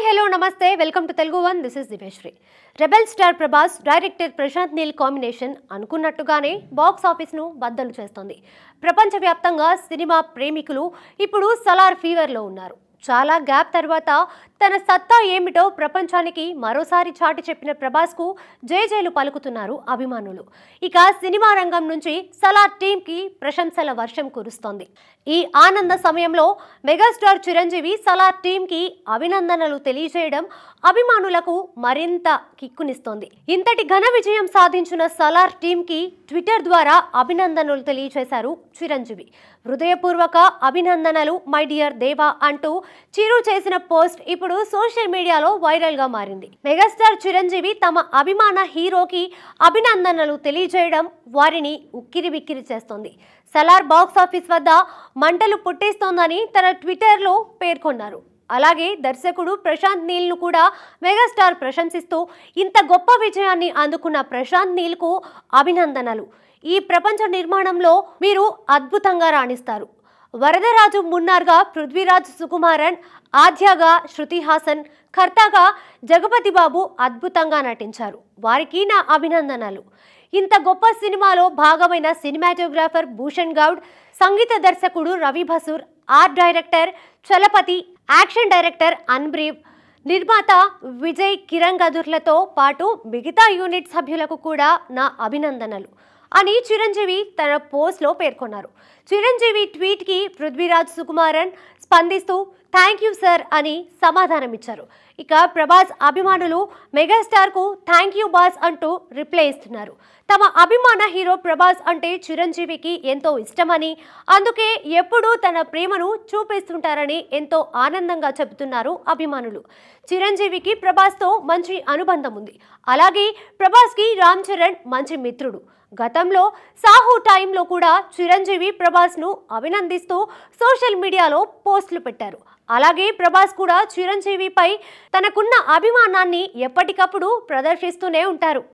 hello, namaste. Welcome to Telugu One. This is Diveshri. Rebel star Prabhas director Prashanth Neel combination అనుకున్నట్టుగానే box ఆఫీస్ను బద్దలు చేస్తోంది. ప్రపంచవ్యాప్తంగా సినిమా ప్రేమికులు ఇప్పుడు సలార్ ఫీవర్లో ఉన్నారు. చాలా గ్యాప్ తర్వాత తన సత్తా ఏమిటో ప్రపంచానికి మరోసారి చాటి చెప్పిన ప్రభాస్కు జేజేలు పలుకుతున్నారు అభిమానులు. ఇక సినిమా రంగం నుంచి సలార్ టీంకి ప్రశంసల వర్షం కురుస్తోంది. ఈ ఆనంద సమయంలో మెగాస్టార్ చిరంజీవి సలార్ టీంకి అభినందనలు తెలియజేయడం అభిమానులకు మరింత కిక్కునిస్తోంది. ఇంతటి ఘన విజయం సాధించిన సలార్ టీంకి ట్విట్టర్ ద్వారా అభినందనలు తెలియజేశారు చిరంజీవి. హృదయపూర్వక అభినందనలు మై డియర్ దేవా అంటూ చిరు చేసిన పోస్ట్ ఇప్పుడు సోషల్ మీడియాలో వైరల్ గా మారింది. మెగాస్టార్ చిరంజీవి తమ అభిమాన హీరోకి అభినందనలు తెలియజేయడం వారిని ఉక్కిరిబిక్కిరి చేస్తోంది. సలార్ బాక్స్ ఆఫీస్ వద్ద మంటలు పుట్టిస్తోందని తన ట్విట్టర్లో పేర్కొన్నారు. అలాగే దర్శకుడు ప్రశాంత్ నీల్ ను కూడా మెగాస్టార్ ప్రశంసిస్తూ ఇంత గొప్ప విజయాన్ని అందుకున్న ప్రశాంత్ నీల్ కు అభినందనలు. ఈ ప్రపంచ నిర్మాణంలో మీరు అద్భుతంగా రాణిస్తారు. వరదరాజు మున్నార్గా పృథ్వీరాజ్ సుకుమారన్, ఆద్యగా శృతి హాసన్, కర్తగా జగపతి బాబు అద్భుతంగా నటించారు. వారికి నా అభినందనలు. ఇంత గొప్ప సినిమాలో భాగమైన సినిమాటోగ్రాఫర్ భూషణ్ గౌడ్, సంగీత దర్శకుడు Ravi Basrur, art director Chalapathi, action director Anbariv, నిర్మాత విజయ్ కిరణ్ గదుర్లతో పాటు మిగతా యూనిట్ సభ్యులకు కూడా నా అభినందనలు అని చిరంజీవి తన పోస్ట్లో పేర్కొన్నారు. చిరంజీవి ట్వీట్కి పృథ్వీరాజ్ సుకుమారన్ స్పందిస్తూ థ్యాంక్ యూ సార్ అని సమాధానమిచ్చారు. ఇక ప్రభాస్ అభిమానులు మెగాస్టార్కు థ్యాంక్ యూ బాస్ అంటూ రిప్లై ఇస్తున్నారు. తమ అభిమాన హీరో ప్రభాస్ అంటే చిరంజీవికి ఎంతో ఇష్టమని, అందుకే ఎప్పుడూ తన ప్రేమను చూపిస్తుంటారని ఎంతో ఆనందంగా చెబుతున్నారు అభిమానులు. చిరంజీవికి ప్రభాస్తో మంచి అనుబంధం ఉంది. అలాగే ప్రభాస్కి రామ్ చరణ్ మంచి మిత్రుడు. గతంలో సాహు టైంలో కూడా చిరంజీవి ప్రభాస్ను అభినందిస్తూ సోషల్ మీడియాలో పోస్టులు పెట్టారు. అలాగే ప్రభాస్ కూడా చిరంజీవిపై తనకున్న అభిమానాన్ని ఎప్పటికప్పుడు ప్రదర్శిస్తూనే ఉంటారు.